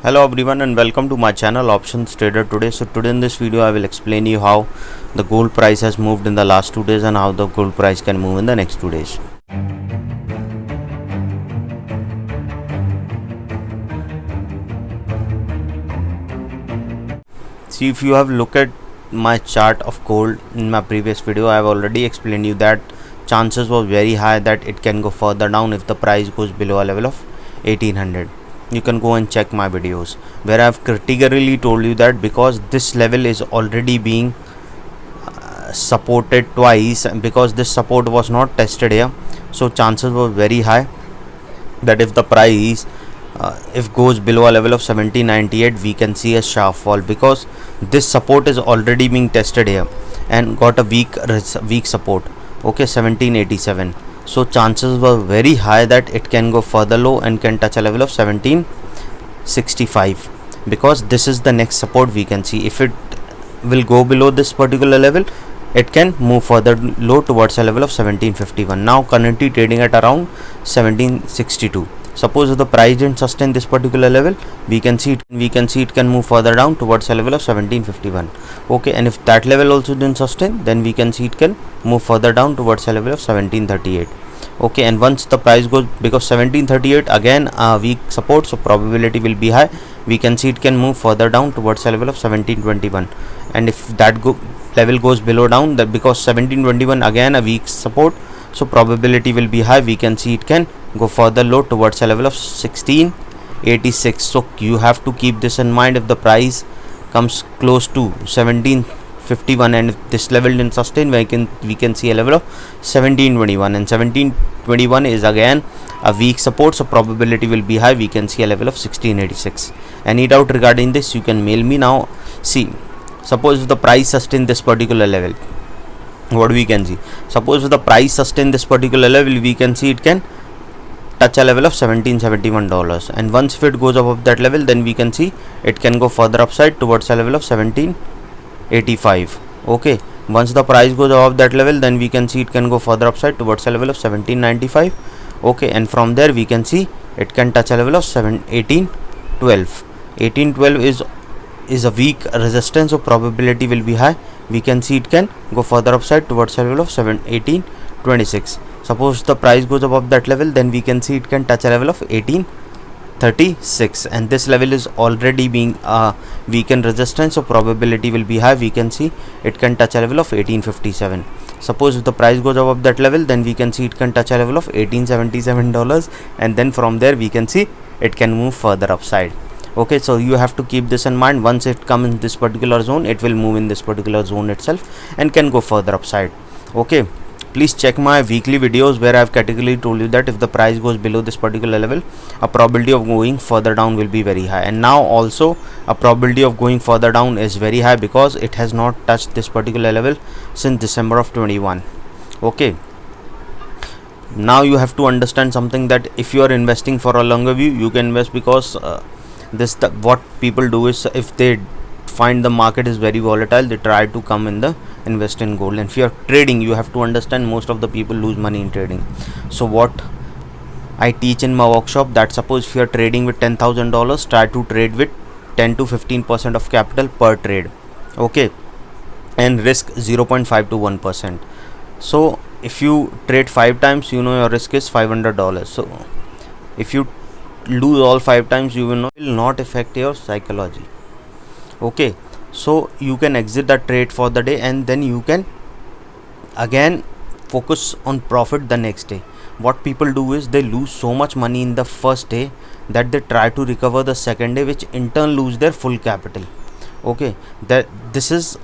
Hello everyone and welcome to my channel Options Trader Today. So today in this video I will explain you how the gold price has moved in the last 2 days and how the gold price can move in the next 2 days. See, if you have looked at my chart of gold in my previous video, I have already explained you that chances was very high that it can go further down if the price goes below a level of 1800. You can go and check my videos where I have categorically told you that because this level is already being supported twice, and because this support was not tested here, so chances were very high that if the price if goes below a level of 1798 we can see a sharp fall, because this support is already being tested here and got a weak support. Okay, 1787. So chances were very high that it can go further low and can touch a level of 1765, because this is the next support we can see. If it will go below this particular level, it can move further low towards a level of 1751. Now currently trading at around 1762. Suppose if the price didn't sustain this particular level, we can see it can move further down towards a level of 1751. Okay, and if that level also didn't sustain, then we can see it can move further down towards a level of 1738. Okay, and once the price goes, because 1738 again a weak support, so probability will be high, we can see it can move further down towards a level of 1721. And if that level goes below down, that because 1721 again a weak support, so probability will be high, we can see it can go further low towards a level of 1686. So you have to keep this in mind. If the price comes close to 1751 and if this level didn't sustain, we can see a level of 1721, and 1721 is again a weak support, so probability will be high, we can see a level of 1686. Any doubt regarding this, you can mail me. Now see, suppose if the price sustain this particular level, what we can see, suppose if the price sustain this particular level, we can see it can touch a level of $1771, and once if it goes above that level, then we can see it can go further upside towards a level of 1785. Okay, once the price goes above that level, then we can see it can go further upside towards a level of 1795. Okay, and from there we can see it can touch a level of 1812. 1812 is a weak resistance, so probability will be high, we can see it can go further upside towards a level of 1826. Suppose the price goes above that level, then we can see it can touch a level of 1836, and this level is already being weakened resistance, so probability will be high, we can see it can touch a level of 1857. Suppose if the price goes above that level, then we can see it can touch a level of $1877, and then from there we can see it can move further upside. Okay, so you have to keep this in mind. Once it comes in this particular zone, it will move in this particular zone itself and can go further upside. Okay, please check my weekly videos where I have categorically told you that if the price goes below this particular level, a probability of going further down will be very high, and now also a probability of going further down is very high because it has not touched this particular level since December of 21. Okay, now you have to understand something, that if you are investing for a longer view, you can invest because what people do is, if they find the market is very volatile, they try to come in the invest in gold. And if you are trading, you have to understand most of the people lose money in trading. So what I teach in my workshop, that suppose if you are trading with $10,000, try to trade with 10 to 15% of capital per trade. Okay, and risk 0.5 to 1%. so if you trade 5 times, you know your risk is $500. so if you lose all 5 times, you will not affect your psychology. Okay, so you can exit the trade for the day, and then you can again focus on profit the next day. What people do is they lose so much money in the first day that they try to recover the second day, which in turn lose their full capital. Okay, this is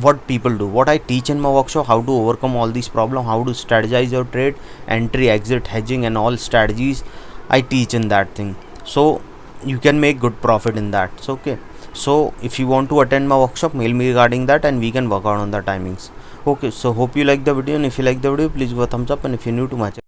what people do. What I teach in my workshop, how to overcome all these problems, how to strategize your trade, entry, exit, hedging, and all strategies I teach in that thing, so you can make good profit in that. So okay, so if you want to attend my workshop, mail me regarding that and we can work out on the timings. Okay, so hope you like the video, and if you like the video, please give a thumbs up, and if you're new to my channel,